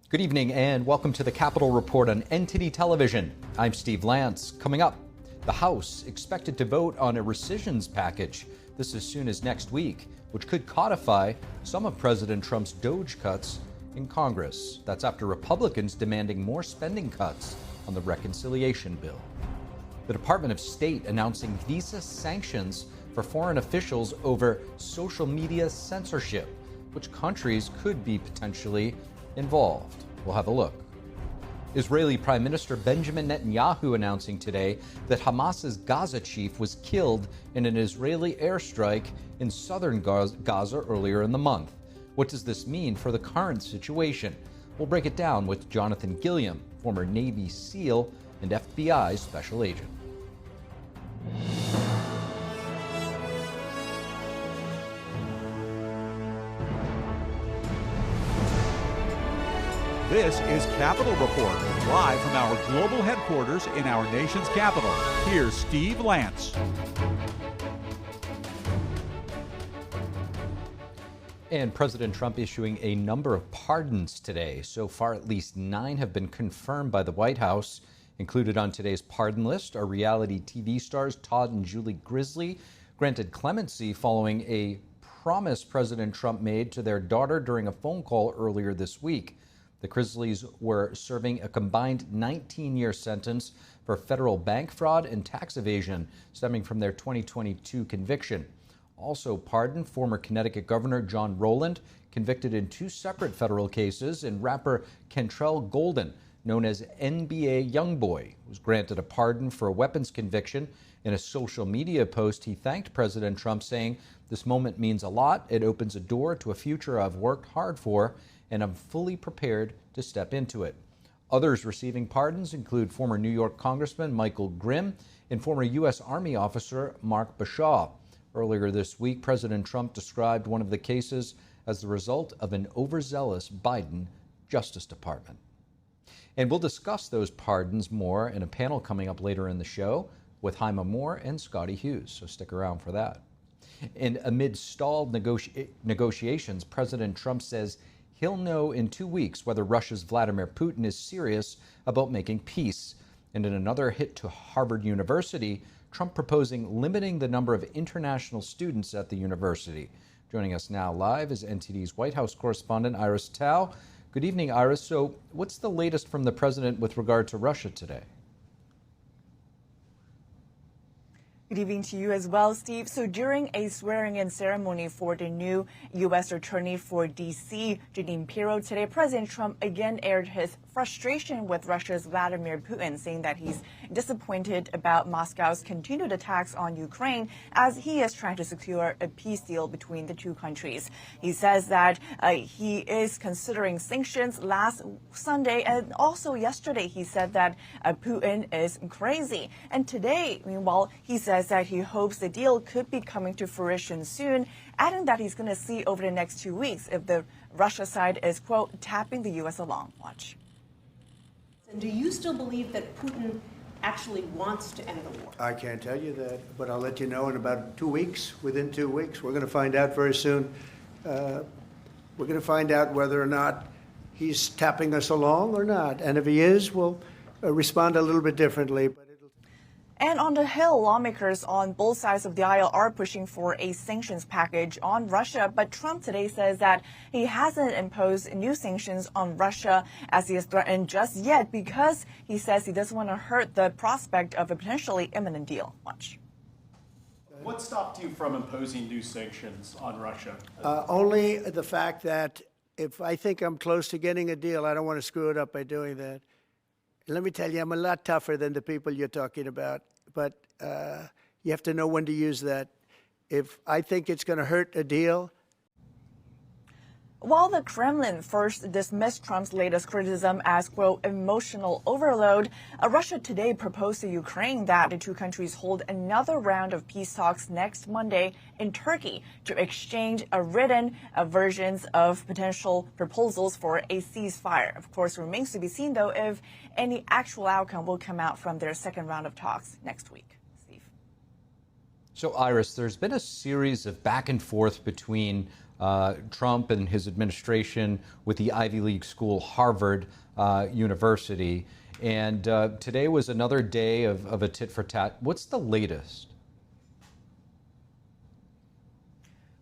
Good evening and welcome to the Capitol Report on NTD Television. I'm Steve Lance. Coming up, the House expected to vote on a rescissions package this as soon as next week, which could codify some of President Trump's DOGE cuts in Congress. That's after Republicans demanding more spending cuts on the reconciliation bill. The Department of State announcing visa sanctions for foreign officials over social media censorship. Which countries could be potentially involved? We'll have a look. Israeli Prime Minister Benjamin Netanyahu announcing today that Hamas's Gaza chief was killed in an Israeli airstrike in southern Gaza earlier in the month. What does this mean for the current situation? We'll break it down with Jonathan Gilliam, former Navy SEAL and FBI special agent. This is Capitol Report, live from our global headquarters in our nation's capital. Here's Steve Lance. And President Trump issuing a number of pardons today. So far, at least 9 have been confirmed by the White House. Included on today's pardon list are reality TV stars Todd and Julie Grizzly, granted clemency following a promise President Trump made to their daughter during a phone call earlier this week. The Grizzlies were serving a combined 19-year sentence for federal bank fraud and tax evasion stemming from their 2022 conviction. Also pardoned former Connecticut Governor John Rowland, convicted in 2 separate federal cases, and rapper Kentrell Golden, known as NBA Youngboy, was granted a pardon for a weapons conviction. In a social media post, he thanked President Trump, saying, "This moment means a lot. It opens a door to a future I've worked hard for, and I'm fully prepared to step into it." Others receiving pardons include former New York Congressman Michael Grimm and former U.S. Army officer Mark Bashaw. Earlier this week, President Trump described one of the cases as the result of an overzealous Biden Justice Department. And we'll discuss those pardons more in a panel coming up later in the show with Haima Moore and Scotty Hughes, so stick around for that. And amid stalled negotiations, President Trump says he'll know in 2 weeks whether Russia's Vladimir Putin is serious about making peace. And in another hit to Harvard University, Trump proposing limiting the number of international students at the university. Joining us now live is NTD's White House correspondent Iris Tao. Good evening, Iris. So what's the latest from the president with regard to Russia today? Good evening to you as well, Steve. So during a swearing-in ceremony for the new U.S. Attorney for D.C., Jeanine Pirro, today President Trump again aired his frustration with Russia's Vladimir Putin, saying that he's disappointed about Moscow's continued attacks on Ukraine as he is trying to secure a peace deal between the two countries. He says that he is considering sanctions last Sunday, and also yesterday he said that Putin is crazy. And today, meanwhile, he says that he hopes the deal could be coming to fruition soon, adding that he's going to see over the next 2 weeks if the Russia side is, quote, tapping the U.S. along. Watch. And do you still believe that Putin actually wants to end the war? I can't tell you that, but I'll let you know in about 2 weeks. Within 2 weeks, we're going to find out very soon. We're going to find out whether or not he's tapping us along or not. And if he is, we'll respond a little bit differently. And on the Hill, lawmakers on both sides of the aisle are pushing for a sanctions package on Russia. But Trump today says that he hasn't imposed new sanctions on Russia as he has threatened just yet, because he says he doesn't want to hurt the prospect of a potentially imminent deal. Watch. What stopped you from imposing new sanctions on Russia? Only the fact that if I think I'm close to getting a deal, I don't want to screw it up by doing that. Let me tell you, I'm a lot tougher than the people you're talking about, but you have to know when to use that. If I think it's going to hurt a deal. While the Kremlin first dismissed Trump's latest criticism as, quote, emotional overload, Russia today proposed to Ukraine that the two countries hold another round of peace talks next Monday in Turkey to exchange written versions of potential proposals for a ceasefire. Of course, it remains to be seen, though, if any actual outcome will come out from their second round of talks next week. Steve. So, Iris, there's been a series of back and forth between Trump and his administration with the Ivy League school Harvard University. And today was another day of a tit for tat. What's the latest?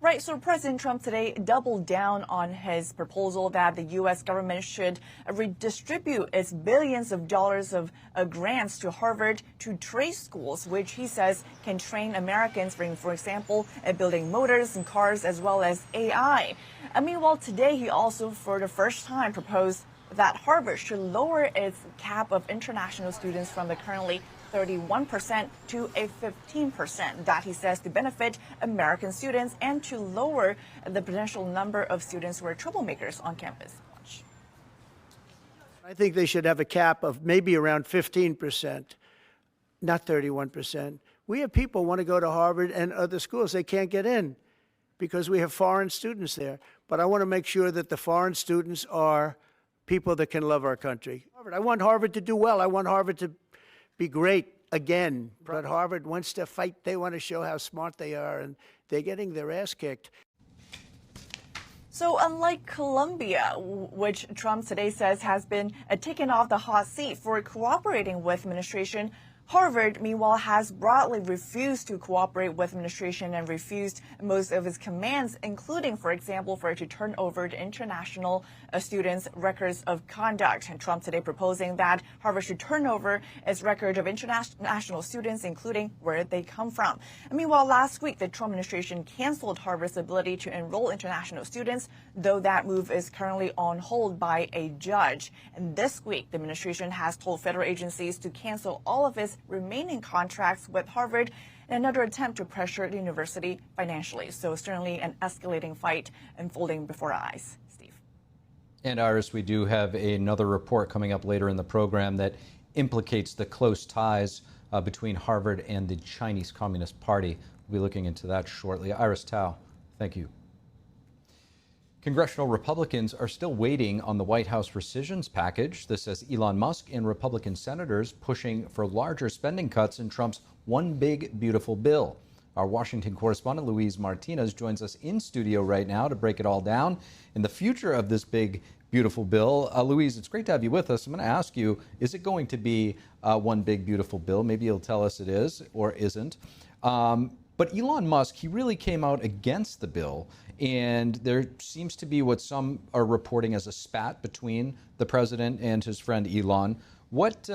Right, so President Trump today doubled down on his proposal that the U.S. government should redistribute its billions of dollars of grants to Harvard to trade schools, which he says can train Americans, for example, at building motors and cars as well as AI. Meanwhile, today he also, for the first time, proposed that Harvard should lower its cap of international students from the currently 31% to a 15%. That, he says, to benefit American students and to lower the potential number of students who are troublemakers on campus. I think they should have a cap of maybe around 15%, not 31%. We have people who want to go to Harvard and other schools. They can't get in because we have foreign students there. But I want to make sure that the foreign students are people that can love our country. I want Harvard to do well. I want Harvard to be great again. But Harvard wants to fight. They want to show how smart they are, and they're getting their ass kicked. So unlike Colombia, which Trump today says has been taken off the hot seat for cooperating with administration, Harvard, meanwhile, has broadly refused to cooperate with administration and refused most of its commands, including, for example, for it to turn over to international students' records of conduct. And Trump today proposing that Harvard should turn over its record of international students, including where they come from. And meanwhile, last week, the Trump administration canceled Harvard's ability to enroll international students, though that move is currently on hold by a judge. And this week, the administration has told federal agencies to cancel all of its remaining contracts with Harvard in another attempt to pressure the university financially. So certainly an escalating fight unfolding before our eyes. Steve. And Iris, we do have another report coming up later in the program that implicates the close ties between Harvard and the Chinese Communist Party. We'll be looking into that shortly. Iris Tao, thank you. Congressional Republicans are still waiting on the White House rescissions package. This as Elon Musk and Republican senators pushing for larger spending cuts in Trump's One Big Beautiful Bill. Our Washington correspondent Luis Martinez joins us in studio right now to break it all down and the future of this big, beautiful bill. Luis, it's great to have you with us. I'm going to ask you, is it going to be one big, beautiful bill? Maybe you'll tell us it is or isn't. But Elon Musk, he really came out against the bill, and there seems to be what some are reporting as a spat between the president and his friend Elon. What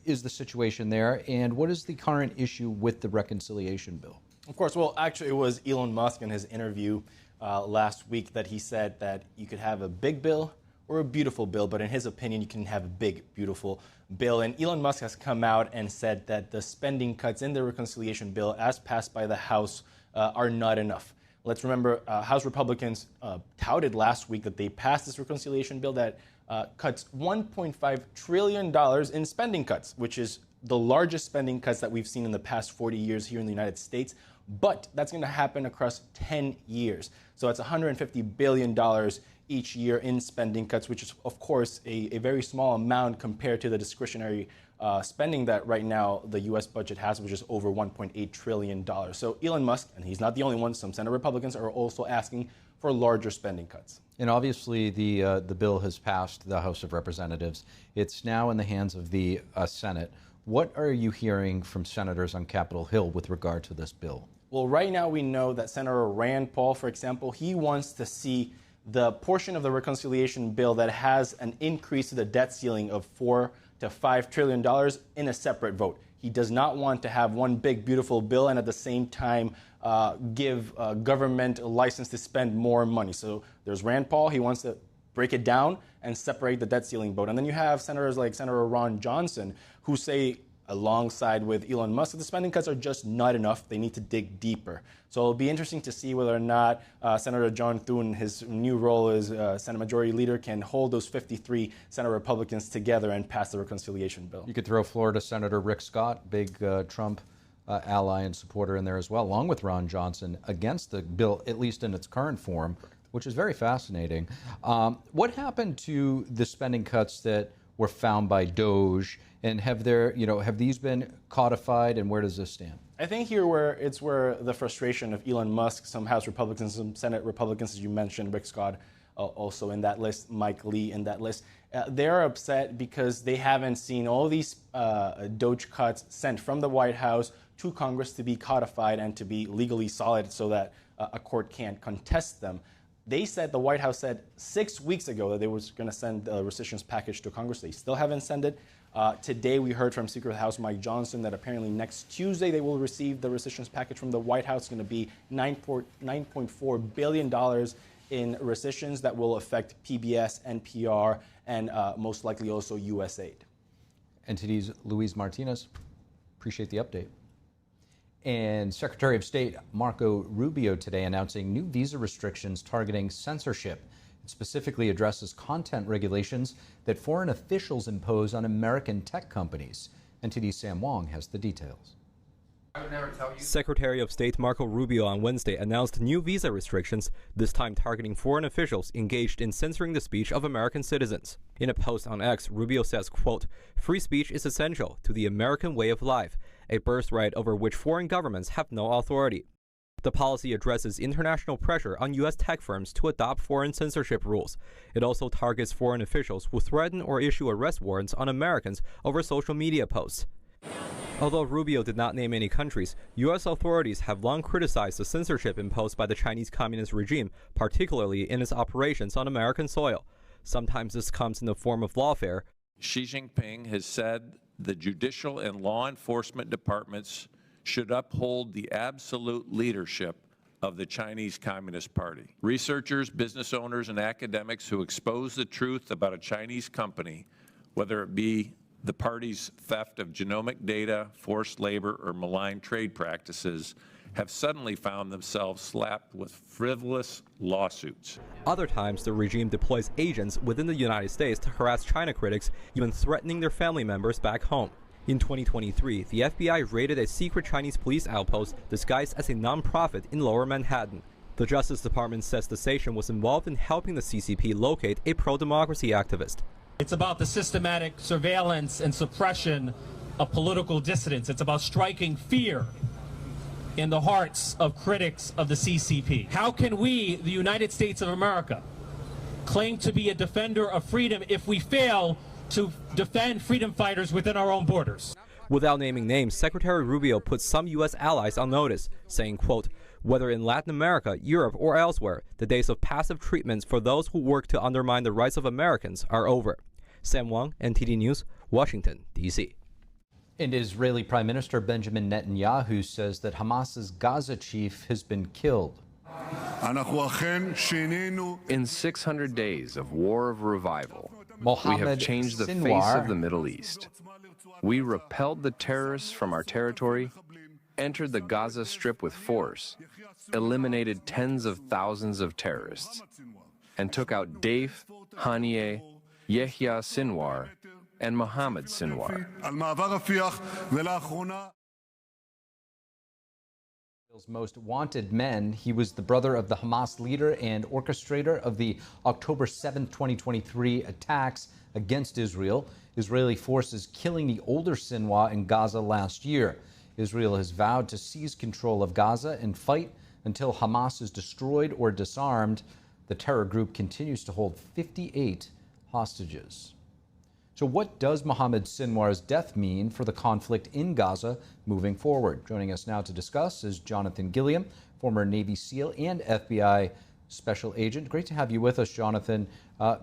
is the situation there, and what is the current issue with the reconciliation bill? Of course, well, actually, it was Elon Musk in his interview last week that he said that you could have a big bill or a beautiful bill, but in his opinion, you can have a big, beautiful bill. And Elon Musk has come out and said that the spending cuts in the reconciliation bill, as passed by the House, are not enough. Let's remember, House Republicans touted last week that they passed this reconciliation bill that cuts $1.5 trillion in spending cuts, which is the largest spending cuts that we've seen in the past 40 years here in the United States. But that's going to happen across 10 years. So it's $150 billion each year in spending cuts, which is, of course, a very small amount compared to the discretionary spending that right now the U.S. budget has, which is over $1.8 trillion. So Elon Musk, and he's not the only one, some Senate Republicans are also asking for larger spending cuts. And obviously the bill has passed the House of Representatives. It's now in the hands of the Senate. What are you hearing from senators on Capitol Hill with regard to this bill? Well, right now we know that Senator Rand Paul, for example, he wants to see the portion of the reconciliation bill that has an increase to the debt ceiling of $4 to $5 trillion in a separate vote. He does not want to have one big, beautiful bill and at the same time give government a license to spend more money. So there's Rand Paul. He wants to break it down and separate the debt ceiling vote. And then you have senators like Senator Ron Johnson who say, alongside with Elon Musk, that the spending cuts are just not enough. They need to dig deeper. So it'll be interesting to see whether or not Senator John Thune, his new role as Senate Majority Leader, can hold those 53 Senate Republicans together and pass the reconciliation bill. You could throw Florida Senator Rick Scott, big Trump ally and supporter in there as well, along with Ron Johnson, against the bill, at least in its current form, which is very fascinating. What happened to the spending cuts that were found by DOJ, and have these been codified, and where does this stand? I think here where the frustration of Elon Musk, some House Republicans, some Senate Republicans, as you mentioned, Rick Scott also in that list, Mike Lee in that list, they're upset because they haven't seen all these DOGE cuts sent from the White House to Congress to be codified and to be legally solid so that a court can't contest them. The White House said 6 weeks ago that they was going to send the rescissions package to Congress. They still haven't sent it. Today we heard from Speaker of the House Mike Johnson that apparently next Tuesday they will receive the rescissions package from the White House. It's going to be $9.4 billion in rescissions that will affect PBS, NPR, and most likely also USAID. NTD's Luis Martinez, appreciate the update. And Secretary of State Marco Rubio today announcing new visa restrictions targeting censorship. It specifically addresses content regulations that foreign officials impose on American tech companies. NTD's Sam Wong has the details. Secretary of State Marco Rubio on Wednesday announced new visa restrictions, this time targeting foreign officials engaged in censoring the speech of American citizens. In a post on X, Rubio says, quote, "Free speech is essential to the American way of life, a birthright over which foreign governments have no authority." The policy addresses international pressure on U.S. tech firms to adopt foreign censorship rules. It also targets foreign officials who threaten or issue arrest warrants on Americans over social media posts. Although Rubio did not name any countries, U.S. authorities have long criticized the censorship imposed by the Chinese Communist regime, particularly in its operations on American soil. Sometimes this comes in the form of lawfare. Xi Jinping has said the judicial and law enforcement departments should uphold the absolute leadership of the Chinese Communist Party. Researchers, business owners, and academics who expose the truth about a Chinese company, whether it be the party's theft of genomic data, forced labor, or malign trade practices, have suddenly found themselves slapped with frivolous lawsuits. Other times, the regime deploys agents within the United States to harass China critics, even threatening their family members back home. In 2023, the FBI raided a secret Chinese police outpost disguised as a nonprofit in Lower Manhattan. The Justice Department says the station was involved in helping the CCP locate a pro-democracy activist. It's about the systematic surveillance and suppression of political dissidents. It's about striking fear in the hearts of critics of the CCP. How can we, the United States of America, claim to be a defender of freedom if we fail to defend freedom fighters within our own borders? Without naming names, Secretary Rubio put some U.S. allies on notice, saying, quote, "Whether in Latin America, Europe, or elsewhere, the days of passive treatments for those who work to undermine the rights of Americans are over." Sam Wong, NTD News, Washington, D.C. And Israeli Prime Minister Benjamin Netanyahu says that Hamas's Gaza chief has been killed. In 600 days of war of revival, Mohammed we have changed the face of the Middle East. We repelled the terrorists from our territory, entered the Gaza Strip with force, eliminated tens of thousands of terrorists, and took out Deif, Haniyeh, Yehya Sinwar, and Mohammed Sinwar. Most wanted men. He was the brother of the Hamas leader and orchestrator of the October 7, 2023 attacks against Israel. Israeli forces killing the older Sinwar in Gaza last year. Israel has vowed to seize control of Gaza and fight until Hamas is destroyed or disarmed. The terror group continues to hold 58 hostages. So what does Mohammed Sinwar's death mean for the conflict in Gaza moving forward? Joining us now to discuss is Jonathan Gilliam, former Navy SEAL and FBI special agent. Great to have you with us, Jonathan.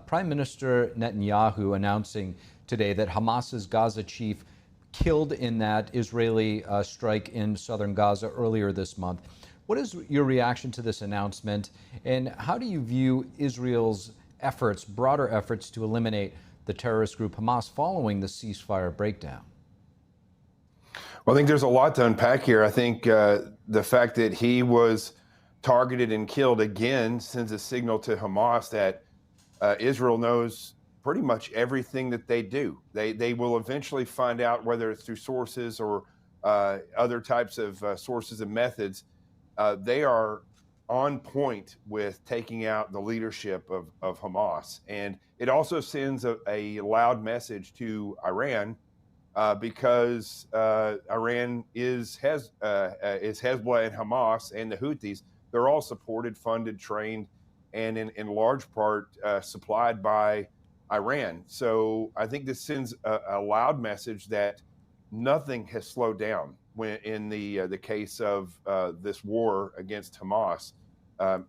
Prime Minister Netanyahu announcing today that Hamas's Gaza chief killed in that Israeli strike in southern Gaza earlier this month. What is your reaction to this announcement, and how do you view Israel's efforts, broader efforts, to eliminate the terrorist group Hamas following the ceasefire breakdown? Well, I think there's a lot to unpack here. I think the fact that he was targeted and killed again sends a signal to Hamas that Israel knows pretty much everything that they do. They will eventually find out, whether it's through sources or other types of sources and methods. They are on point with taking out the leadership of Hamas. And it also sends a loud message to Iran because Iran is Hezbollah and Hamas and the Houthis. They're all supported, funded, trained, and in large part supplied by Iran. So I think this sends a loud message that nothing has slowed down when in the case of this war against Hamas.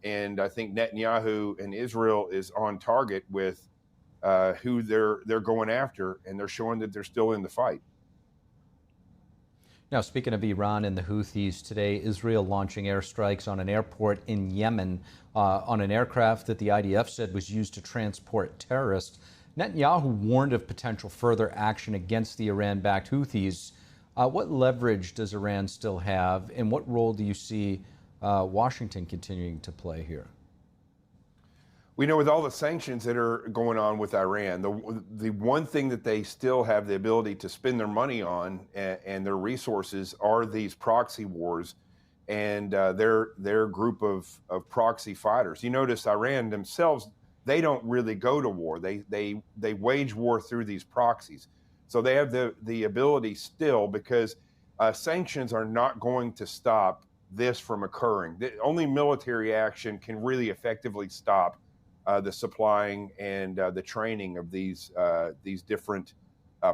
And I think Netanyahu and Israel is on target with who they're going after, and they're showing that they're still in the fight. Now, speaking of Iran and the Houthis, today Israel launching airstrikes on an airport in Yemen on an aircraft that the IDF said was used to transport terrorists. Netanyahu warned of potential further action against the Iran-backed Houthis. What leverage does Iran still have, and what role do you see Washington continuing to play here? We know with all the sanctions that are going on with Iran, the one thing that they still have the ability to spend their money on and their resources are these proxy wars and their group of proxy fighters. You notice Iran themselves, they don't really go to war. They wage war through these proxies. So they have the ability still, because sanctions are not going to stop this from occurring. Only military action can really effectively stop the supplying and the training of these different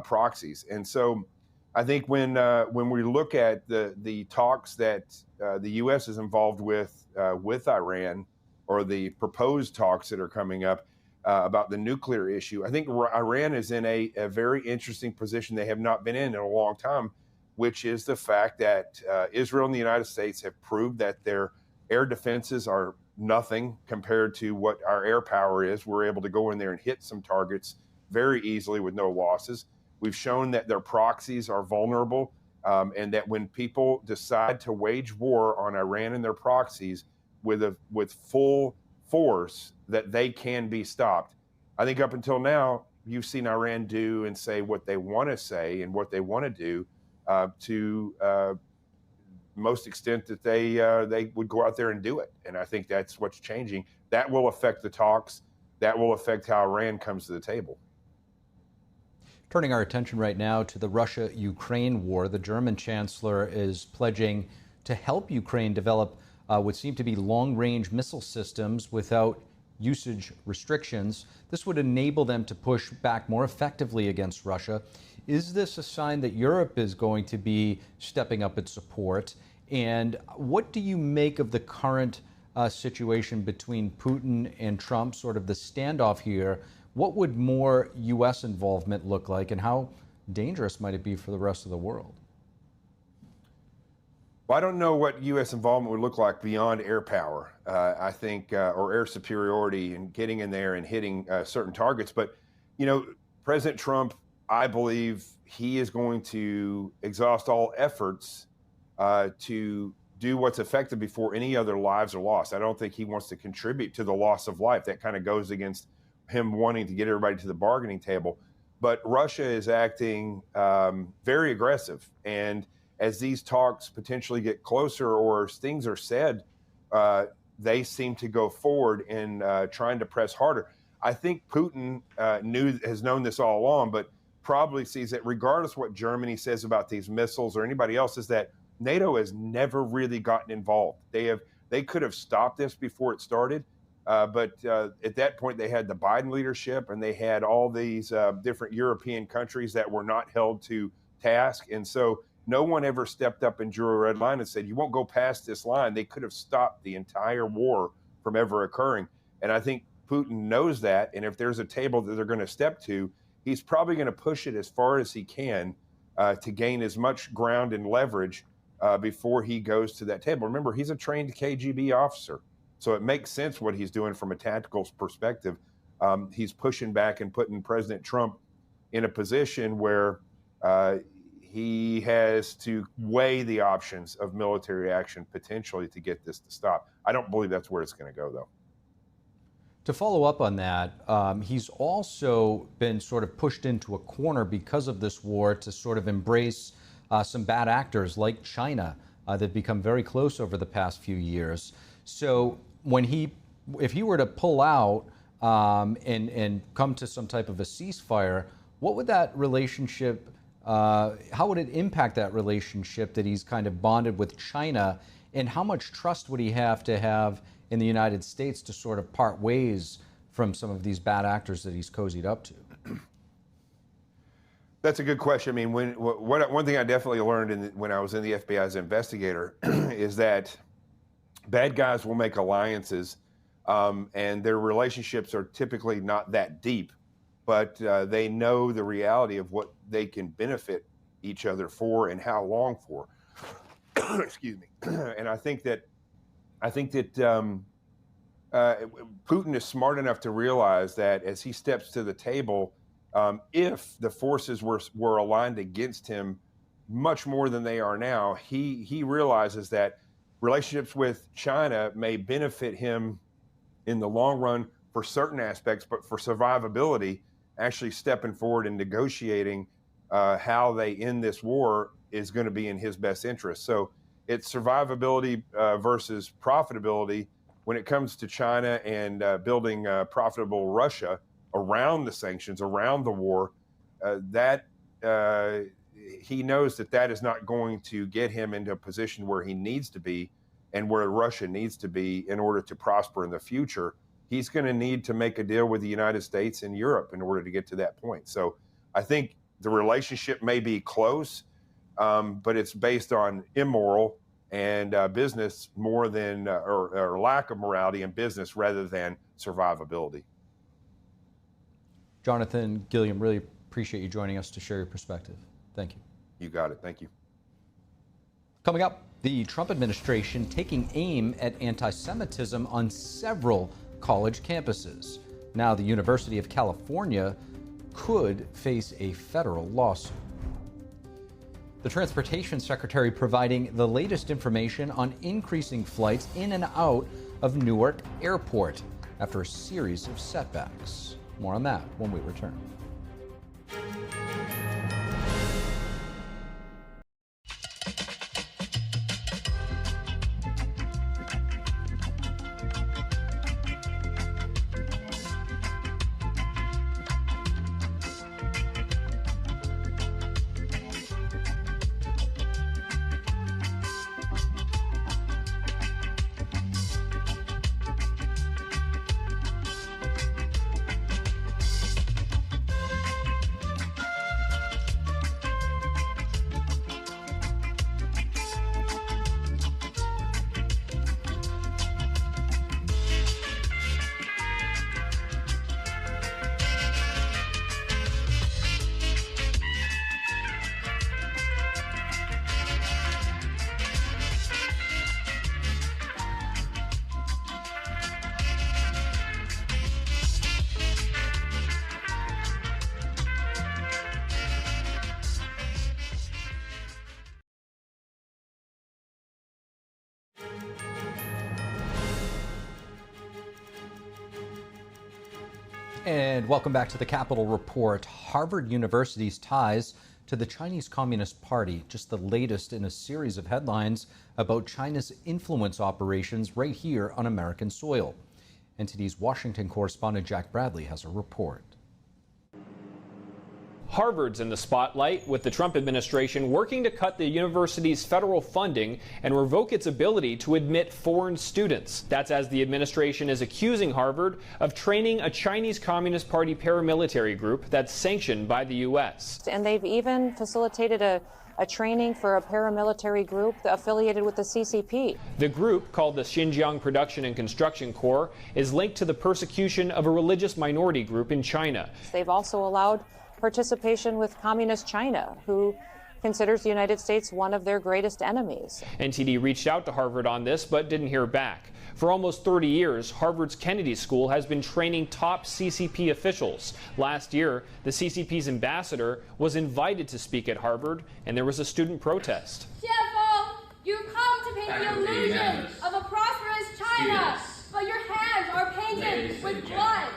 proxies. And so I think when we look at the talks that the U.S. is involved with Iran, or the proposed talks that are coming up about the nuclear issue, I think Iran is in a very interesting position they have not been in a long time, which is the fact that Israel and the United States have proved that their air defenses are nothing compared to what our air power is. We're able to go in there and hit some targets very easily with no losses. We've shown that their proxies are vulnerable, and that when people decide to wage war on Iran and their proxies with full force, that they can be stopped. I think up until now, you've seen Iran do and say what they want to say and what they want to do to most extent that they would go out there and do it. And I think that's what's changing. That will affect the talks. That will affect how Iran comes to the table. Turning our attention right now to the Russia-Ukraine war, the German chancellor is pledging to help Ukraine develop what seem to be long-range missile systems without usage restrictions. This would enable them to push back more effectively against Russia. Is this a sign that Europe is going to be stepping up its support? And what do you make of the current situation between Putin and Trump, sort of the standoff here? What would more U.S. involvement look like, and how dangerous might it be for the rest of the world? Well, I don't know what U.S. involvement would look like beyond air power, I think, or air superiority and getting in there and hitting certain targets. But, you know, President Trump, I believe he is going to exhaust all efforts to do what's effective before any other lives are lost. I don't think he wants to contribute to the loss of life. That kind of goes against him wanting to get everybody to the bargaining table. But Russia is acting very aggressive. And as these talks potentially get closer or as things are said, they seem to go forward in trying to press harder. I think Putin has known this all along, but probably sees that regardless of what Germany says about these missiles or anybody else, is that NATO has never really gotten involved. They could have stopped this before it started, but at that point they had the Biden leadership and they had all these different European countries that were not held to task, and so no one ever stepped up and drew a red line and said, you won't go past this line. They could have stopped the entire war from ever occurring. And I think Putin knows that, and if there's a table that they're going to step to, he's probably going to push it as far as he can to gain as much ground and leverage before he goes to that table. Remember, he's a trained KGB officer, so it makes sense what he's doing from a tactical perspective. He's pushing back and putting President Trump in a position where he has to weigh the options of military action potentially to get this to stop. I don't believe that's where it's going to go, though. To follow up on that, he's also been sort of pushed into a corner because of this war to sort of embrace some bad actors like China that have become very close over the past few years. So if he were to pull out and come to some type of a ceasefire, what would that relationship How would it impact that relationship that he's kind of bonded with China? And how much trust would he have in the United States to sort of part ways from some of these bad actors that he's cozied up to? That's a good question. I mean, one thing I definitely learned when I was in the FBI as an investigator is that bad guys will make alliances, and their relationships are typically not that deep, but they know the reality of what they can benefit each other for and how long for. Excuse me. And I think that Putin is smart enough to realize that as he steps to the table, if the forces were aligned against him much more than they are now, he realizes that relationships with China may benefit him in the long run for certain aspects, but for survivability, actually stepping forward and negotiating how they end this war is going to be in his best interest. So it's survivability versus profitability when it comes to China and building profitable Russia around the sanctions, around the war. He knows that is not going to get him into a position where he needs to be and where Russia needs to be in order to prosper in the future. He's going to need to make a deal with the United States and Europe in order to get to that point. So I think the relationship may be close, but it's based on immoral and business more than, or lack of morality in business rather than survivability. Jonathan Gilliam, really appreciate you joining us to share your perspective. Thank you. You got it. Thank you. Coming up, the Trump administration taking aim at anti-Semitism on several college campuses. Now, the University of California could face a federal lawsuit. The Transportation Secretary providing the latest information on increasing flights in and out of Newark Airport after a series of setbacks. More on that when we return. And welcome back to the Capitol Report. Harvard University's ties to the Chinese Communist Party, just the latest in a series of headlines about China's influence operations right here on American soil. NTD's Washington correspondent Jack Bradley has a report. Harvard's in the spotlight, with the Trump administration working to cut the university's federal funding and revoke its ability to admit foreign students. That's as the administration is accusing Harvard of training a Chinese Communist Party paramilitary group that's sanctioned by the U.S. And they've even facilitated a training for a paramilitary group affiliated with the CCP. The group, called the Xinjiang Production and Construction Corps, is linked to the persecution of a religious minority group in China. They've also allowed participation with Communist China, who considers the United States one of their greatest enemies. NTD reached out to Harvard on this, but didn't hear back. For almost 30 years, Harvard's Kennedy School has been training top CCP officials. Last year, the CCP's ambassador was invited to speak at Harvard, and there was a student protest. You come to paint the illusion of a prosperous China, but your hands are painted with blood.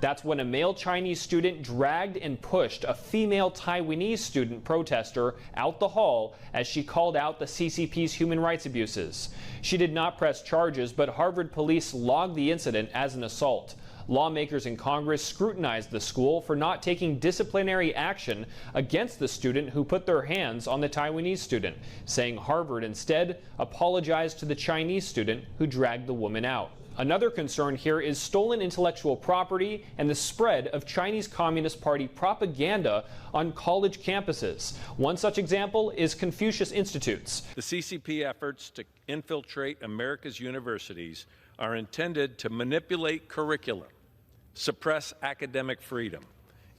That's when a male Chinese student dragged and pushed a female Taiwanese student protester out the hall as she called out the CCP's human rights abuses. She did not press charges, but Harvard police logged the incident as an assault. Lawmakers in Congress scrutinized the school for not taking disciplinary action against the student who put their hands on the Taiwanese student, saying Harvard instead apologized to the Chinese student who dragged the woman out. Another concern here is stolen intellectual property and the spread of Chinese Communist Party propaganda on college campuses. One such example is Confucius Institutes. The CCP efforts to infiltrate America's universities are intended to manipulate curriculum, suppress academic freedom,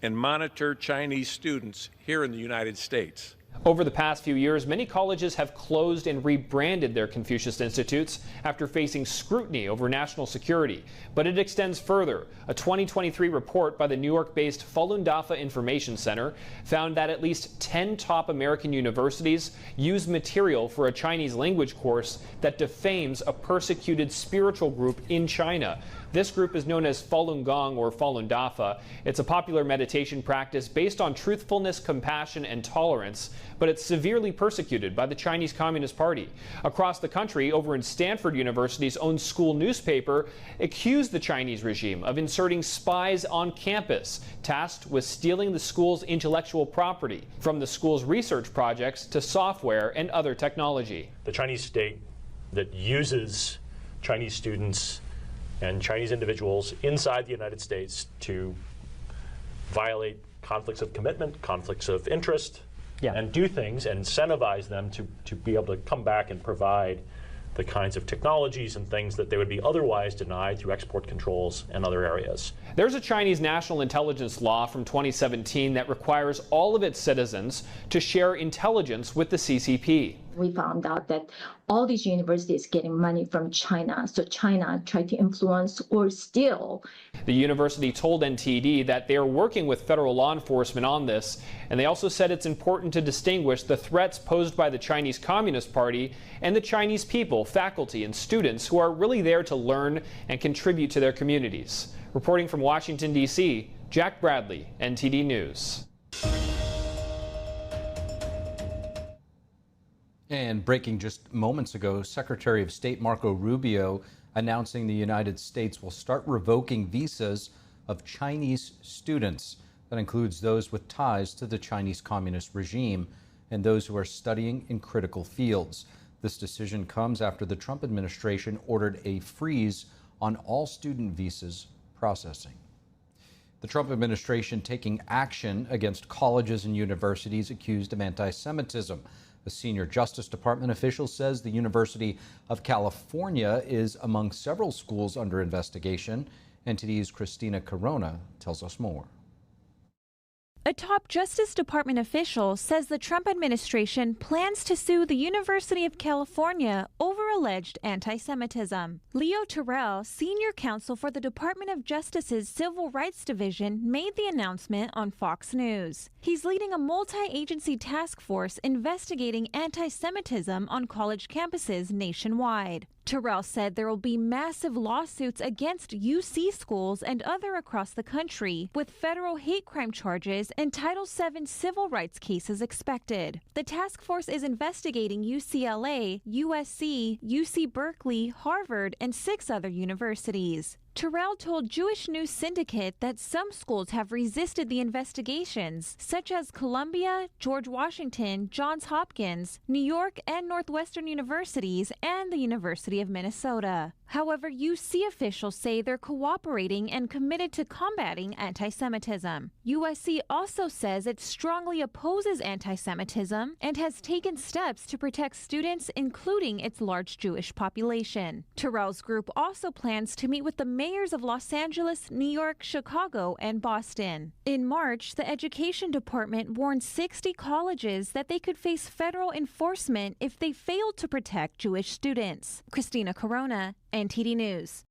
and monitor Chinese students here in the United States. Over the past few years, many colleges have closed and rebranded their Confucius Institutes after facing scrutiny over national security. But it extends further. A 2023 report by the New York-based Falun Dafa Information Center found that at least 10 top American universities use material for a Chinese language course that defames a persecuted spiritual group in China. This group is known as Falun Gong or Falun Dafa. It's a popular meditation practice based on truthfulness, compassion, and tolerance, but it's severely persecuted by the Chinese Communist Party. Across the country, over in Stanford University's own school newspaper accused the Chinese regime of inserting spies on campus, tasked with stealing the school's intellectual property, from the school's research projects to software and other technology. The Chinese state that uses Chinese students and Chinese individuals inside the United States to violate conflicts of commitment, conflicts of interest, and do things and incentivize them to be able to come back and provide the kinds of technologies and things that they would be otherwise denied through export controls and other areas. There's a Chinese national intelligence law from 2017 that requires all of its citizens to share intelligence with the CCP. We found out that all these universities getting money from China, so China tried to influence or steal. The university told NTD that they are working with federal law enforcement on this, and they also said it's important to distinguish the threats posed by the Chinese Communist Party and the Chinese people, faculty, and students who are really there to learn and contribute to their communities. Reporting from Washington, D.C., Jack Bradley, NTD News. And breaking just moments ago, Secretary of State Marco Rubio announcing the United States will start revoking visas of Chinese students. That includes those with ties to the Chinese Communist regime and those who are studying in critical fields. This decision comes after the Trump administration ordered a freeze on all student visas processing. The Trump administration taking action against colleges and universities accused of anti-Semitism. A senior Justice Department official says the University of California is among several schools under investigation. NTD's Christina Corona tells us more. A top Justice Department official says the Trump administration plans to sue the University of California over alleged anti-Semitism. Leo Terrell, senior counsel for the Department of Justice's Civil Rights Division, made the announcement on Fox News. He's leading a multi-agency task force investigating anti-Semitism on college campuses nationwide. Terrell said there will be massive lawsuits against UC schools and other across the country, with federal hate crime charges and Title VII civil rights cases expected. The task force is investigating UCLA, USC, UC Berkeley, Harvard, and 6 other universities. Terrell told Jewish News Syndicate that some schools have resisted the investigations, such as Columbia, George Washington, Johns Hopkins, New York and Northwestern universities, and the University of Minnesota. However, UC officials say they're cooperating and committed to combating anti-Semitism. USC also says it strongly opposes anti-Semitism and has taken steps to protect students, including its large Jewish population. Terrell's group also plans to meet with the mayors of Los Angeles, New York, Chicago, and Boston. In March, the Education Department warned 60 colleges that they could face federal enforcement if they failed to protect Jewish students. Christina Corona, NTD News.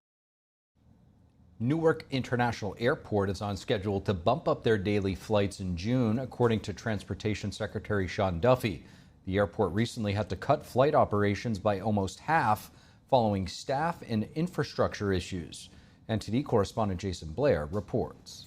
Newark International Airport is on schedule to bump up their daily flights in June, according to Transportation Secretary Sean Duffy. The airport recently had to cut flight operations by almost half following staff and infrastructure issues. NTD correspondent Jason Blair reports.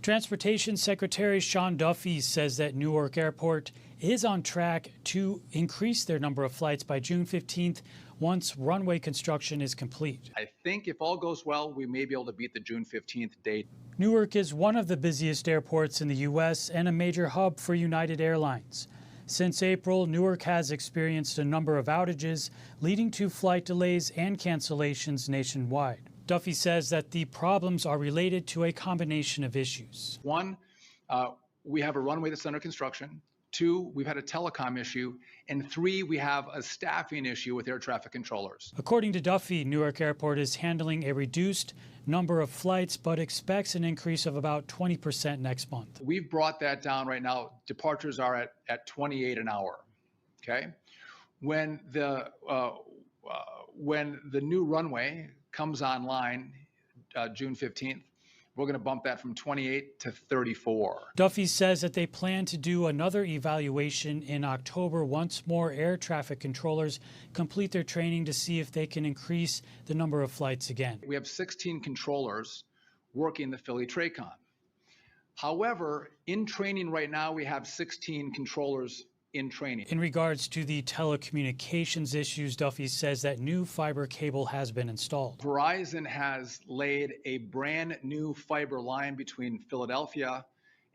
Transportation Secretary Sean Duffy says that Newark Airport is on track to increase their number of flights by June 15th once runway construction is complete. I think if all goes well, we may be able to beat the June 15th date. Newark is one of the busiest airports in the U.S. and a major hub for United Airlines. Since April, Newark has experienced a number of outages, leading to flight delays and cancellations nationwide. Duffy says that the problems are related to a combination of issues. One, we have a runway that's under construction. Two, we've had a telecom issue. And three, we have a staffing issue with air traffic controllers. According to Duffy, Newark Airport is handling a reduced number of flights, but expects an increase of about 20% next month. We've brought that down right now. Departures are at 28 an hour, okay? When the new runway comes online June 15th, we're going to bump that from 28 to 34. Duffy says that they plan to do another evaluation in October once more air traffic controllers complete their training to see if they can increase the number of flights again. We have 16 controllers working the Philly TRACON. However, in training right now, we have 16 controllers in training. In regards to the telecommunications issues, Duffy says that new fiber cable has been installed. Verizon has laid a brand new fiber line between Philadelphia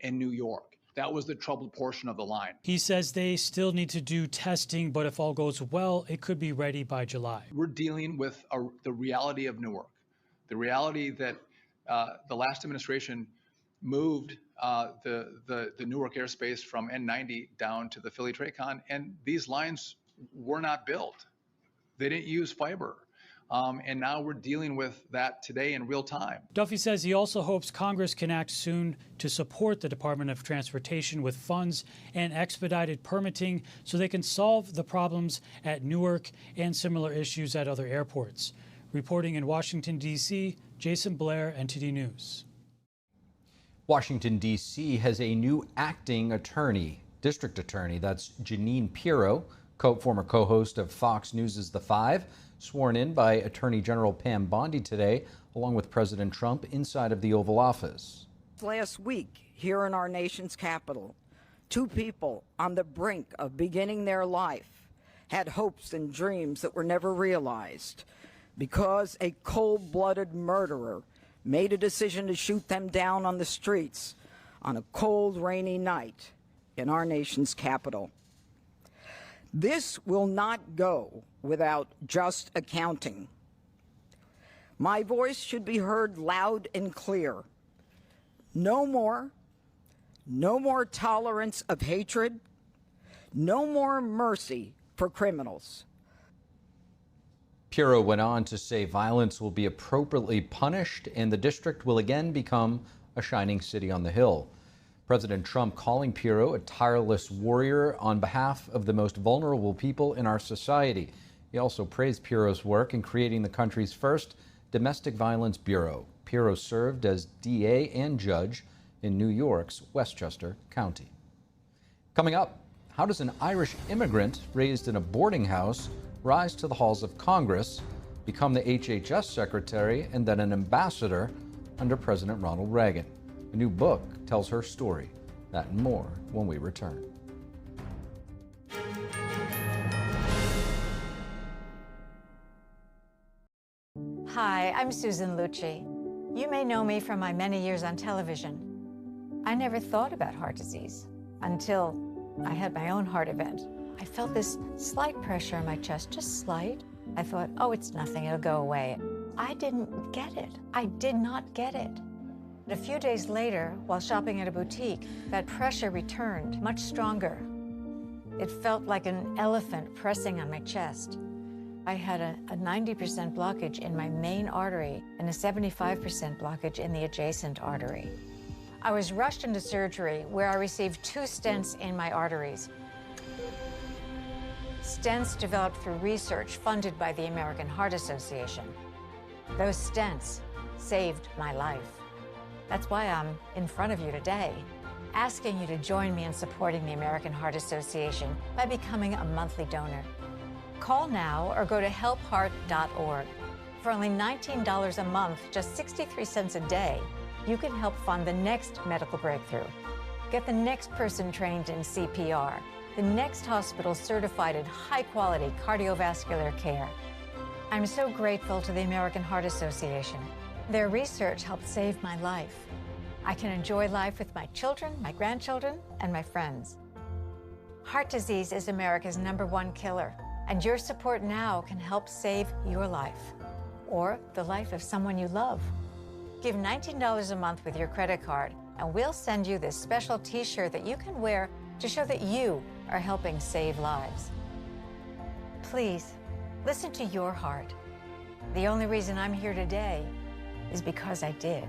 and New York. That was the troubled portion of the line. He says they still need to do testing, but if all goes well, it could be ready by July. We're dealing with the reality of Newark, the reality that the last administration moved the Newark airspace from N90 down to the Philly TRACON, and these lines were not built. They didn't use fiber. And now we're dealing with that today in real time. Duffy says he also hopes Congress can act soon to support the Department of Transportation with funds and expedited permitting so they can solve the problems at Newark and similar issues at other airports. Reporting in Washington, D.C., Jason Blair, NTD News. Washington, D.C. has a new acting attorney, district attorney. That's Jeanine Pirro, former co-host of Fox News' The Five, sworn in by Attorney General Pam Bondi today, along with President Trump inside of the Oval Office. Last week, here in our nation's capital, two people on the brink of beginning their life had hopes and dreams that were never realized because a cold-blooded murderer made a decision to shoot them down on the streets on a cold, rainy night in our nation's capital. This will not go without just accounting. My voice should be heard loud and clear. No more tolerance of hatred, no more mercy for criminals. Pirro went on to say violence will be appropriately punished and the district will again become a shining city on the hill. President Trump calling Pirro a tireless warrior on behalf of the most vulnerable people in our society. He also praised Pirro's work in creating the country's first domestic violence bureau. Pirro served as DA and judge in New York's Westchester County. Coming up, how does an Irish immigrant raised in a boarding house rise to the halls of Congress, become the HHS secretary, and then an ambassador under President Ronald Reagan? A new book tells her story. That and more when we return. Hi, I'm Susan Lucci. You may know me from my many years on television. I never thought about heart disease until I had my own heart event. I felt this slight pressure on my chest, just slight. I thought, oh, it's nothing, it'll go away. I didn't get it. I did not get it. A few days later, while shopping at a boutique, that pressure returned, much stronger. It felt like an elephant pressing on my chest. I had a 90% blockage in my main artery and a 75% blockage in the adjacent artery. I was rushed into surgery where I received 2 stents in my arteries. Stents developed through research funded by the American Heart Association. Those stents saved my life. That's why I'm in front of you today, asking you to join me in supporting the American Heart Association by becoming a monthly donor. Call now or go to helpheart.org. For only $19 a month, just 63 cents a day, you can help fund the next medical breakthrough. Get the next person trained in CPR, the next hospital certified in high-quality cardiovascular care, I'm so grateful to the American Heart Association. Their research helped save my life. I can enjoy life with my children, my grandchildren, and my friends. Heart disease is America's #1 killer, and your support now can help save your life or the life of someone you love. Give $19 a month with your credit card, and we'll send you this special t-shirt that you can wear to show that you are helping save lives. Please, listen to your heart. The only reason I'm here today is because I did.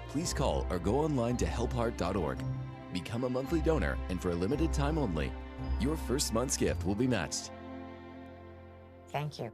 Please call or go online to helpheart.org. Become a monthly donor, and for a limited time only, your first month's gift will be matched. Thank you.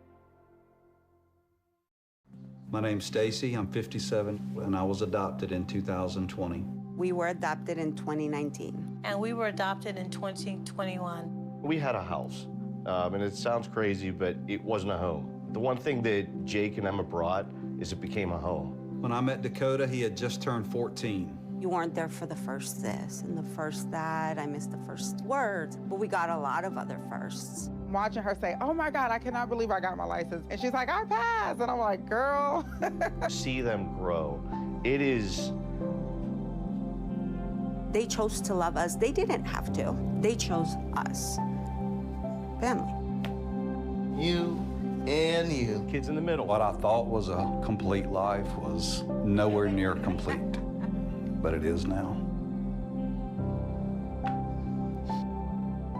My name's Stacy, I'm 57, and I was adopted in 2020. We were adopted in 2019. And we were adopted in 2021. We had a house, and it sounds crazy, but it wasn't a home. The one thing that Jake and Emma brought is it became a home. When I met Dakota, he had just turned 14. You weren't there for the first this and the first that. I missed the first words, but we got a lot of other firsts. Watching her say, oh my God, I cannot believe I got my license. And she's like, I passed. And I'm like, girl. See them grow. It is. They chose to love us. They didn't have to. They chose us. Family. You and you. Kids in the middle. What I thought was a complete life was nowhere near complete, but it is now.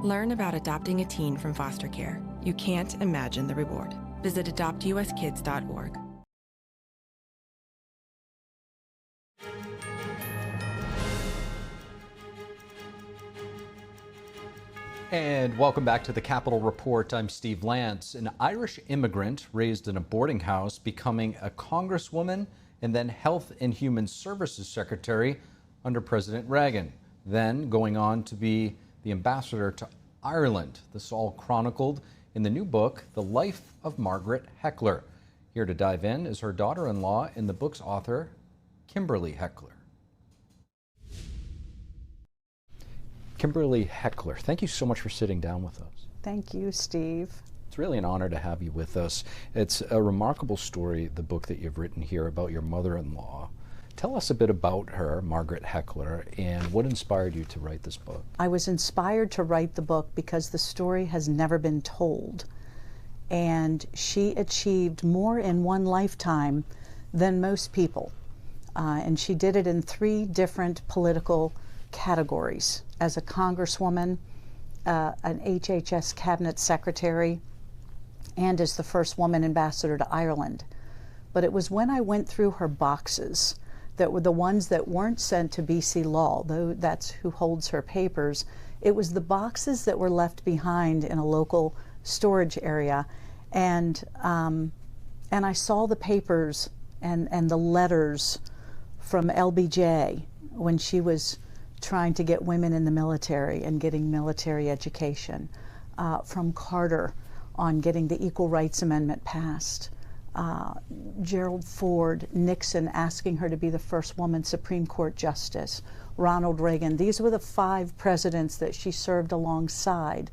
Learn about adopting a teen from foster care. You can't imagine the reward. Visit adoptuskids.org. And welcome back to the Capitol Report. I'm Steve Lance. An Irish immigrant raised in a boarding house, becoming a congresswoman and then Health and Human Services Secretary under President Reagan, then going on to be the ambassador to Ireland. This all chronicled in the new book, The Life of Margaret Heckler. Here to dive in is her daughter-in-law and the book's author, Kimberly Heckler. Kimberly Heckler, thank you so much for sitting down with us. Thank you, Steve. It's really an honor to have you with us. It's a remarkable story, the book that you've written here about your mother-in-law. Tell us a bit about her, Margaret Heckler, and what inspired you to write this book? I was inspired to write the book because the story has never been told. And she achieved more in one lifetime than most people. And she did it in 3 different political categories: as a congresswoman, an HHS cabinet secretary, and as the first woman ambassador to Ireland. But it was when I went through her boxes that were the ones that weren't sent to BC Law, though that's who holds her papers. It was the boxes that were left behind in a local storage area. And I saw the papers and the letters from LBJ when she was trying to get women in the military and getting military education, from Carter on getting the Equal Rights Amendment passed, Gerald Ford, Nixon asking her to be the first woman Supreme Court Justice, Ronald Reagan. These were the 5 presidents that she served alongside.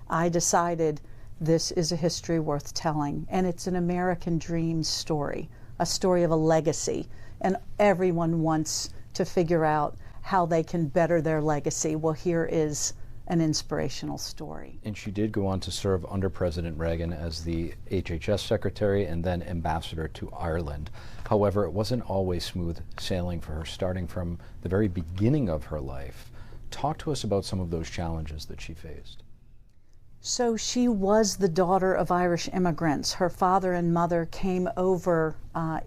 I decided this is a history worth telling, and it's an American dream story, a story of a legacy, and everyone wants to figure out how they can better their legacy. Well, here is an inspirational story. And she did go on to serve under President Reagan as the HHS secretary and then ambassador to Ireland. However, it wasn't always smooth sailing for her, starting from the very beginning of her life. Talk to us about some of those challenges that she faced. So she was the daughter of Irish immigrants. Her father and mother came over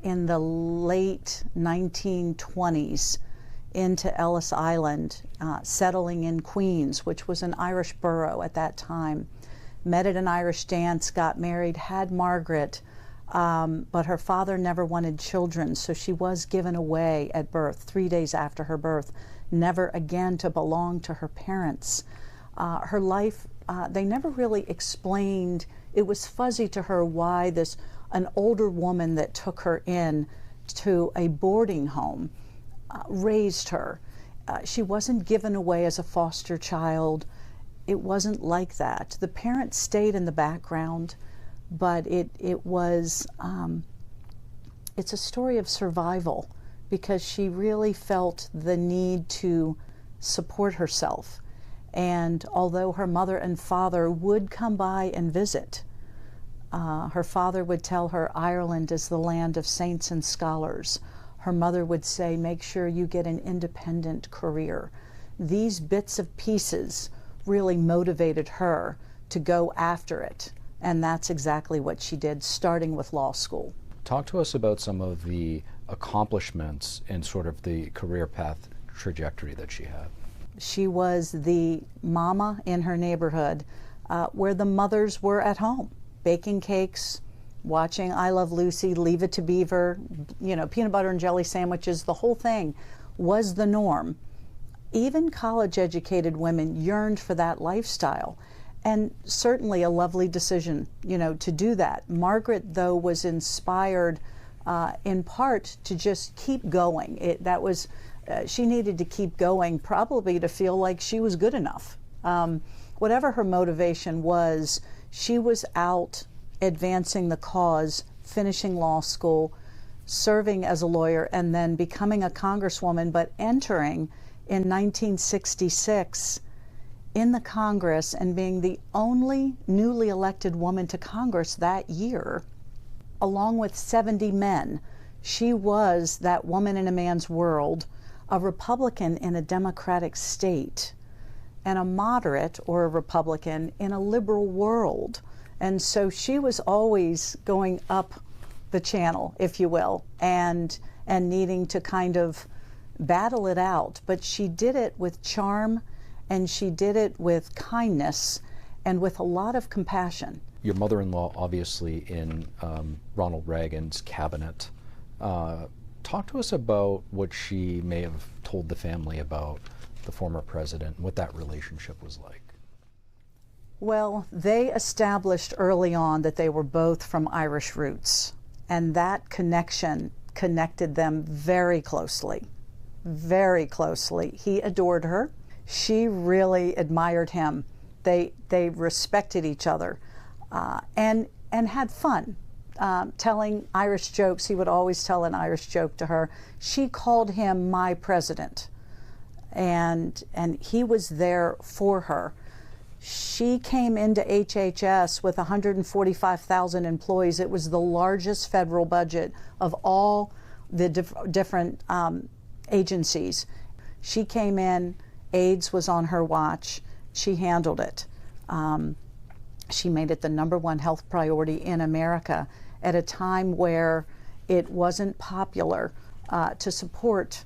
in the late 1920s into Ellis Island, settling in Queens, which was an Irish borough at that time. Met at an Irish dance, got married, had Margaret, but her father never wanted children, so she was given away at birth, 3 days after her birth, never again to belong to her parents. Her life, they never really explained, it was fuzzy to her why an older woman that took her in to a boarding home raised her. She wasn't given away as a foster child. It wasn't like that. The parents stayed in the background, but it was, it's a story of survival, because she really felt the need to support herself. And although her mother and father would come by and visit, her father would tell her Ireland is the land of saints and scholars. Her mother would say, make sure you get an independent career. These bits of pieces really motivated her to go after it. And that's exactly what she did, starting with law school. Talk to us about some of the accomplishments and sort of the career path trajectory that she had. She was the mama in her neighborhood where the mothers were at home, baking cakes, watching I Love Lucy, Leave It to Beaver, you know, peanut butter and jelly sandwiches. The whole thing was the norm. Even college-educated women yearned for that lifestyle. And certainly a lovely decision, you know, to do that. Margaret, though, was inspired in part to just keep going. She needed to keep going, probably to feel like she was good enough. Whatever her motivation was, she was out advancing the cause, finishing law school, serving as a lawyer, and then becoming a congresswoman, but entering in 1966 in the Congress and being the only newly elected woman to Congress that year, along with 70 men. She was that woman in a man's world, a Republican in a Democratic state, and a moderate or a Republican in a liberal world. And so she was always going up the channel, if you will, and needing to kind of battle it out. But she did it with charm, and she did it with kindness and with a lot of compassion. Your mother-in-law, obviously, in Ronald Reagan's cabinet. Talk to us about what she may have told the family about the former president and what that relationship was like. Well, they established early on that they were both from Irish roots, and that connection connected them very closely, very closely. He adored her. She really admired him. They respected each other and had fun. Telling Irish jokes. He would always tell an Irish joke to her. She called him my president, and he was there for her. She came into HHS with 145,000 employees. It was the largest federal budget of all the different agencies. She came in, AIDS was on her watch. She handled it. She made it the #1 health priority in America at a time where it wasn't popular to support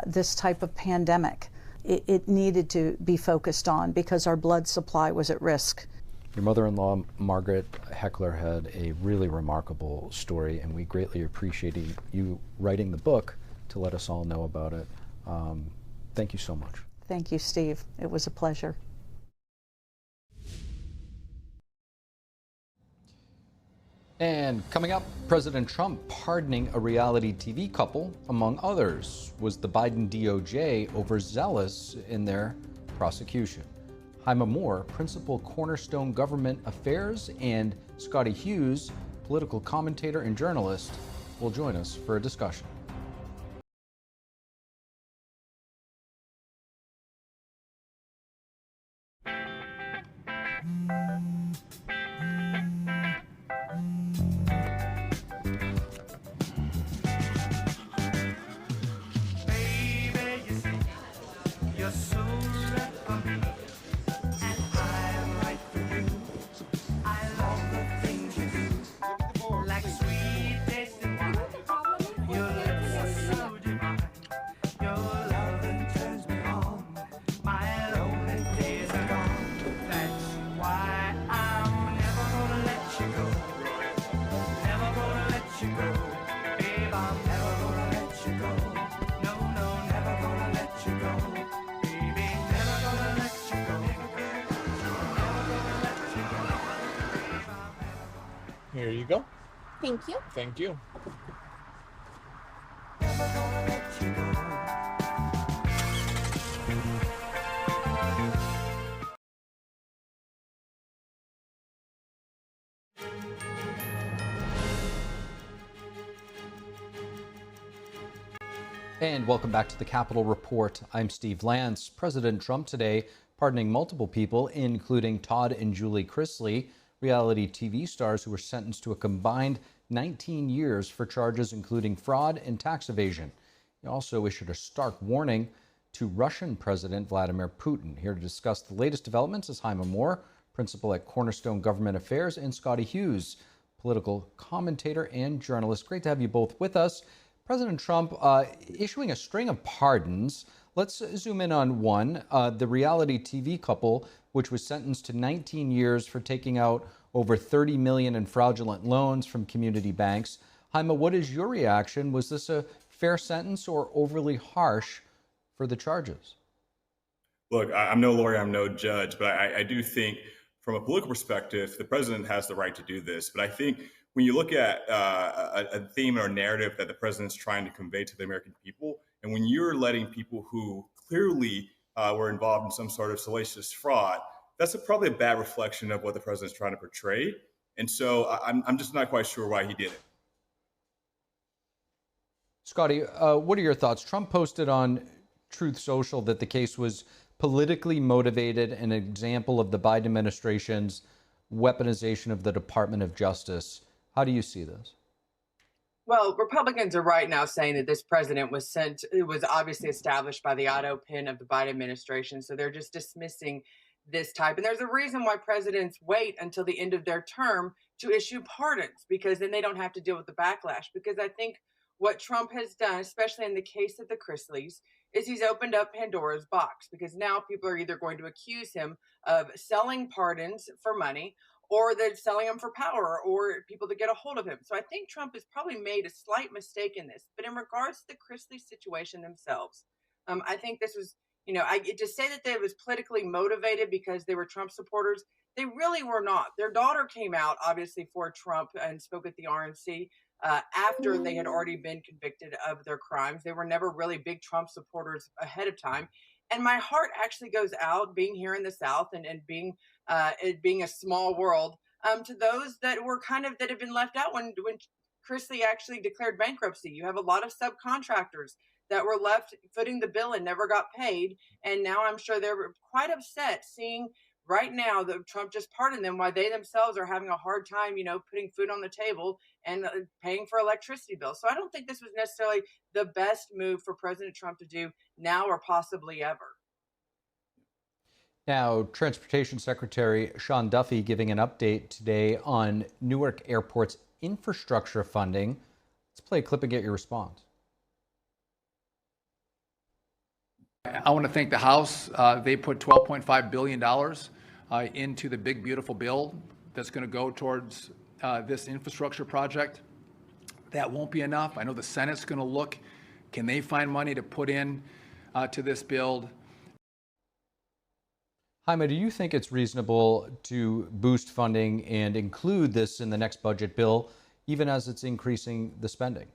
this type of pandemic. It needed to be focused on because our blood supply was at risk. Your mother-in-law, Margaret Heckler, had a really remarkable story, and we greatly appreciate you writing the book to let us all know about it. Thank you so much. Thank you, Steve. It was a pleasure. And coming up, President Trump pardoning a reality TV couple, among others. Was the Biden DOJ overzealous in their prosecution? Jaime Moore, principal Cornerstone Government Affairs, and Scotty Hughes, political commentator and journalist, will join us for a discussion. Here you go. Thank you. Thank you. And welcome back to the Capitol Report. I'm Steve Lance. President Trump today pardoning multiple people, including Todd and Julie Chrisley, reality TV stars who were sentenced to a combined 19 years for charges including fraud and tax evasion. He also issued a stark warning to Russian President Vladimir Putin. Here to discuss the latest developments is Haima Moore, principal at Cornerstone Government Affairs, and Scotty Hughes, political commentator and journalist. Great to have you both with us. President Trump issuing a string of pardons. Let's zoom in on one, the reality TV couple, which was sentenced to 19 years for taking out over $30 million in fraudulent loans from community banks. Haima, what is your reaction? Was this a fair sentence or overly harsh for the charges? Look, I'm no lawyer, I'm no judge, but I do think from a political perspective, the president has the right to do this. But I think when you look at a theme or narrative that the president's trying to convey to the American people, and when you're letting people who clearly were involved in some sort of salacious fraud, that's probably a bad reflection of what the president's trying to portray. And so I'm just not quite sure why he did it. Scotty, what are your thoughts? Trump posted on Truth Social that the case was politically motivated, an example of the Biden administration's weaponization of the Department of Justice. How do you see this? Well, Republicans are right now saying that this president was it was obviously established by the auto pen of the Biden administration. So they're just dismissing this type. And there's a reason why presidents wait until the end of their term to issue pardons, because then they don't have to deal with the backlash. Because I think what Trump has done, especially in the case of the Chrisleys, is he's opened up Pandora's box, because now people are either going to accuse him of selling pardons for money, or they're selling them for power, or people to get a hold of him. So I think Trump has probably made a slight mistake in this. But in regards to the Chrisley situation themselves, I think this was, to say that they was politically motivated because they were Trump supporters, they really were not. Their daughter came out, obviously, for Trump and spoke at the RNC after they had already been convicted of their crimes. They were never really big Trump supporters ahead of time. And my heart actually goes out, being here in the South and being it being a small world, to those that were that have been left out when Chrisley actually declared bankruptcy. You have a lot of subcontractors that were left footing the bill and never got paid. And now I'm sure they're quite upset seeing right now that Trump just pardoned them, why they themselves are having a hard time, putting food on the table and paying for electricity bills. So I don't think this was necessarily the best move for President Trump to do now or possibly ever. Now, Transportation Secretary Sean Duffy giving an update today on Newark Airport's infrastructure funding. Let's play a clip and get your response. I want to thank the House. They put $12.5 billion into the big, beautiful bill that's going to go towards this infrastructure project. That won't be enough. I know the Senate's going to look, can they find money to put in to this bill? Haima, do you think it's reasonable to boost funding and include this in the next budget bill, even as it's increasing the spending?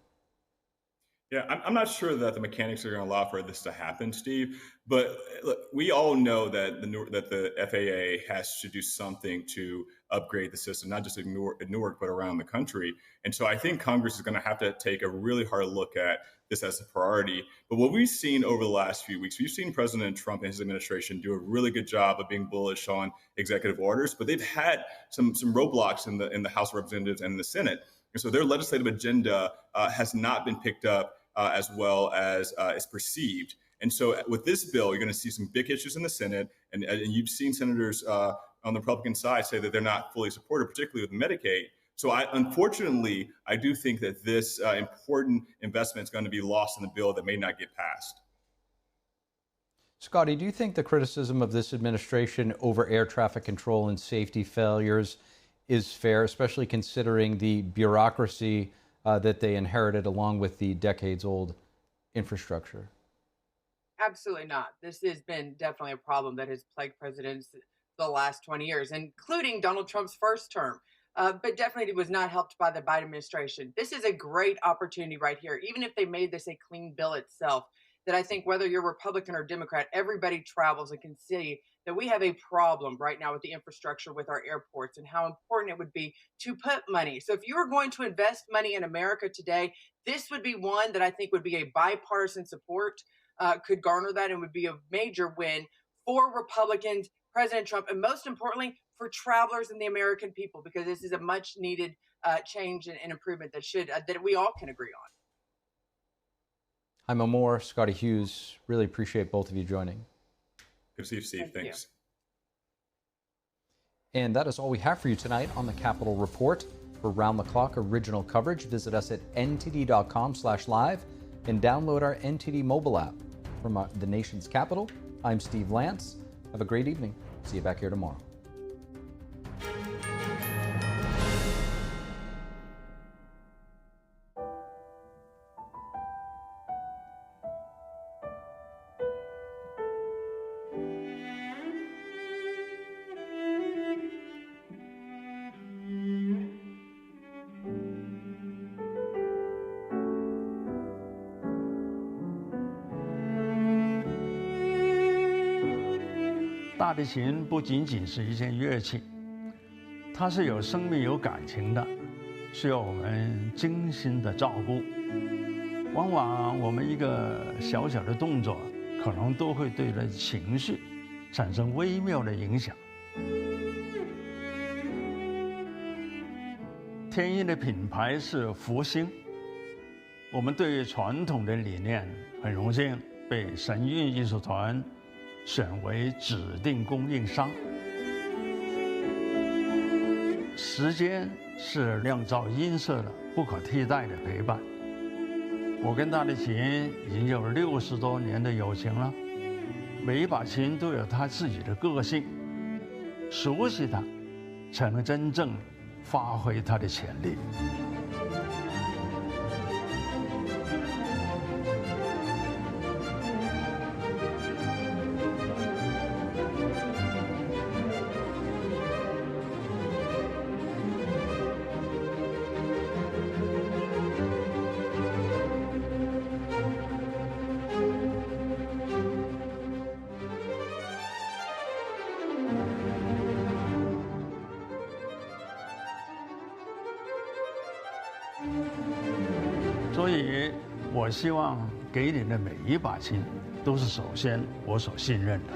Yeah, I'm not sure that the mechanics are going to allow for this to happen, Steve. But look, we all know that the FAA has to do something to upgrade the system, not just in Newark, but around the country. And so I think Congress is going to have to take a really hard look at this as a priority. But what we've seen over the last few weeks, we've seen President Trump and his administration do a really good job of being bullish on executive orders, but they've had some roadblocks in the House of Representatives and in the Senate. And so their legislative agenda has not been picked up as well as is perceived. And so with this bill, you're going to see some big issues in the Senate. And you've seen senators on the Republican side say that they're not fully supported, particularly with Medicaid. So unfortunately, I do think that this important investment is going to be lost in the bill that may not get passed. Scotty, do you think the criticism of this administration over air traffic control and safety failures is fair, especially considering the bureaucracy that they inherited along with the decades-old infrastructure? Absolutely not. This has been definitely a problem that has plagued presidents the last 20 years, including Donald Trump's first term, but definitely was not helped by the Biden administration. This is a great opportunity right here. Even if they made this a clean bill itself, that I think whether you're Republican or Democrat, everybody travels and can see that we have a problem right now with the infrastructure with our airports and how important it would be to put money. So if you were going to invest money in America today, this would be one that I think would be a bipartisan support, could garner that, and would be a major win for Republicans, President Trump, and most importantly, for travelers and the American people, because this is a much needed change and improvement that we all can agree on. I'm Moore, Scotty Hughes. Really appreciate both of you joining. Good to see you, Steve. Thanks. And that is all we have for you tonight on the Capitol Report. For round-the-clock original coverage, visit us at ntd.com/live and download our NTD mobile app. From the nation's capital, I'm Steve Lance. Have a great evening. See you back here tomorrow.大提琴不仅仅是一件乐器，它是有生命、有感情的，需要我们精心的照顾。往往我们一个小小的动作，可能都会对人情绪产生微妙的影响。天音的品牌是福星，我们对于传统的理念很荣幸被神韵艺术团选为指定供应商。时间是酿造音色的不可替代的陪伴。我跟大提琴已经有60多年的友情了，每一把琴都有它自己的个性，熟悉它，才能真正发挥它的潜力。所以，我希望给你的每一把琴，都是首先我所信任的。